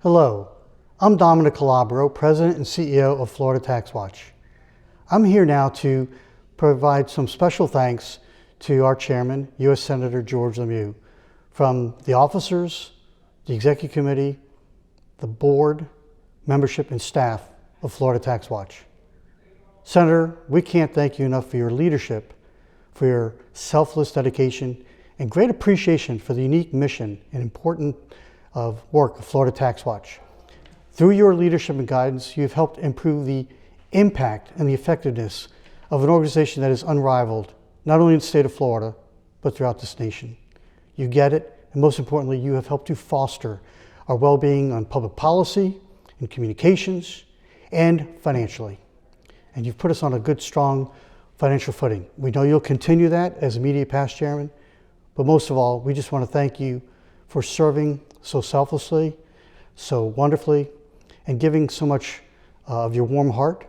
Hello, I'm Dominic Calabro, President and CEO of Florida TaxWatch. I'm here now to provide some special thanks to our chairman, U.S. Senator George LeMieux, from the officers, the executive committee, the board, membership, and staff of Florida TaxWatch. Senator, we can't thank you enough for your leadership, for your selfless dedication, and great appreciation for the unique mission and important work of Florida TaxWatch. Through your leadership and guidance, you've helped improve the impact and the effectiveness of an organization that is unrivaled, not only in the state of Florida, but throughout this nation. You get it, and most importantly, you have helped to foster our well-being on public policy, in communications, and financially. And you've put us on a good, strong financial footing. We know you'll continue that as immediate past chairman, but most of all, we just want to thank you for serving so selflessly, so wonderfully, and giving so much of your warm heart,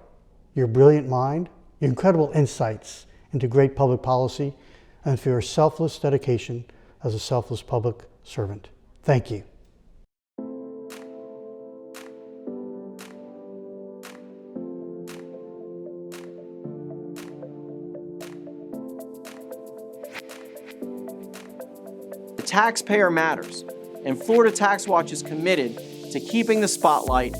your brilliant mind, your incredible insights into great public policy, and for your selfless dedication as a selfless public servant. Thank you. The taxpayer matters, and Florida TaxWatch is committed to keeping the spotlight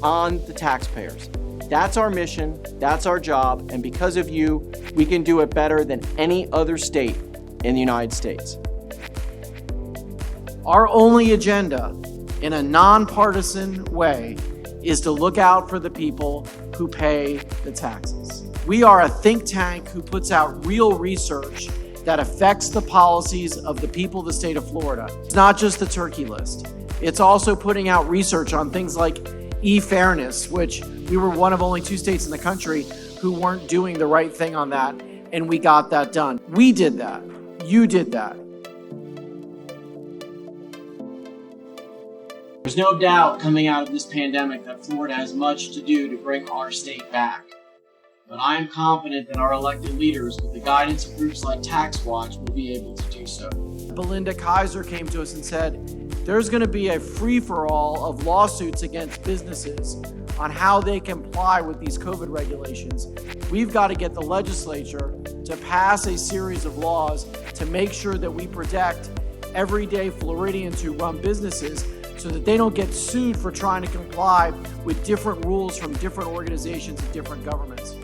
on the taxpayers. That's our mission, that's our job, and because of you, we can do it better than any other state in the United States. Our only agenda, in a nonpartisan way, is to look out for the people who pay the taxes. We are a think tank who puts out real research that affects the policies of the people of the state of Florida. It's not just the turkey list. It's also putting out research on things like e-fairness, which we were one of only 2 states in the country who weren't doing the right thing on that, and we got that done. We did that. You did that. There's no doubt coming out of this pandemic that Florida has much to do to bring our state back. But I am confident that our elected leaders, with the guidance of groups like TaxWatch, will be able to do so. Belinda Kaiser came to us and said, there's going to be a free-for-all of lawsuits against businesses on how they comply with these COVID regulations. We've got to get the legislature to pass a series of laws to make sure that we protect everyday Floridians who run businesses so that they don't get sued for trying to comply with different rules from different organizations and different governments.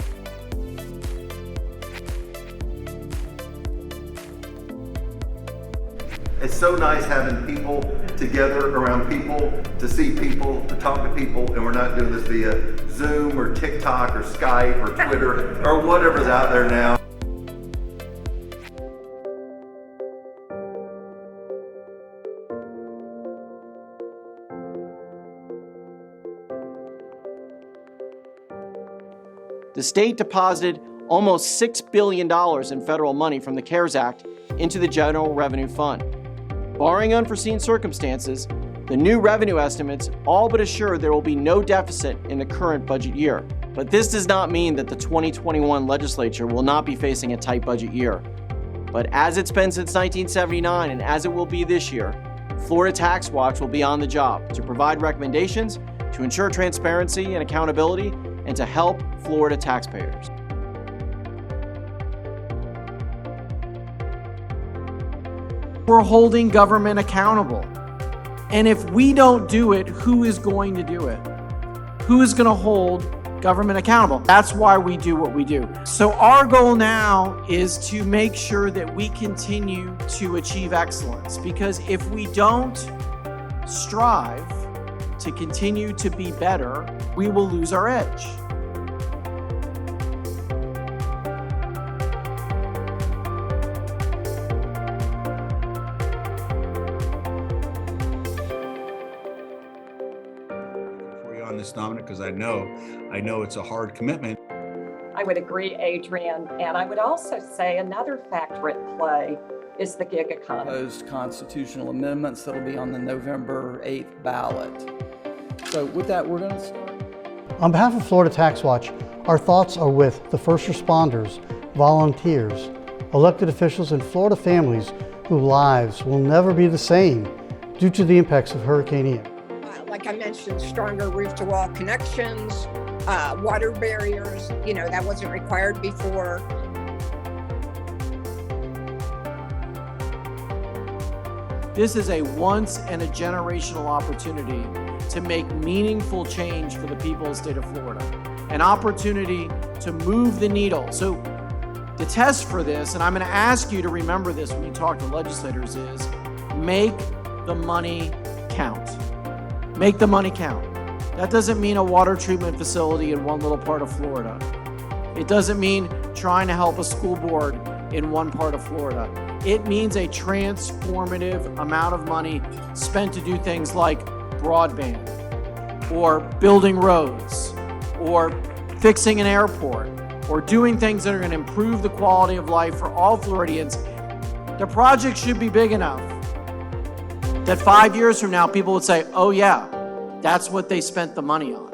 It's so nice having people together around people, to see people, to talk to people, and we're not doing this via Zoom or TikTok or Skype or Twitter or whatever's out there now. The state deposited almost $6 billion in federal money from the CARES Act into the General Revenue Fund. Barring unforeseen circumstances, the new revenue estimates all but assure there will be no deficit in the current budget year. But this does not mean that the 2021 legislature will not be facing a tight budget year. But as it's been since 1979 and as it will be this year, Florida TaxWatch will be on the job to provide recommendations, to ensure transparency and accountability, and to help Florida taxpayers. We're holding government accountable. And if we don't do it, who is going to do it? Who is going to hold government accountable? That's why we do what we do. So our goal now is to make sure that we continue to achieve excellence, because if we don't strive to continue to be better, we will lose our edge. On this, Dominic, because I know it's a hard commitment. I would agree, Adrian, and I would also say another factor at play is the gig economy. Those constitutional amendments that'll be on the November 8th ballot. So with that, we're going to start. On behalf of Florida TaxWatch, our thoughts are with the first responders, volunteers, elected officials, and Florida families whose lives will never be the same due to the impacts of Hurricane Ian. Like like I mentioned, stronger roof-to-wall connections, water barriers, that wasn't required before. This is a once-in-a-generational opportunity to make meaningful change for the people of the state of Florida. An opportunity to move the needle. So the test for this, and I'm going to ask you to remember this when you talk to legislators, is make the money count. Make the money count. That doesn't mean a water treatment facility in one little part of Florida. It doesn't mean trying to help a school board in one part of Florida. It means a transformative amount of money spent to do things like broadband, or building roads, or fixing an airport, or doing things that are going to improve the quality of life for all Floridians. The project should be big enough that 5 years from now, people would say, oh yeah, that's what they spent the money on.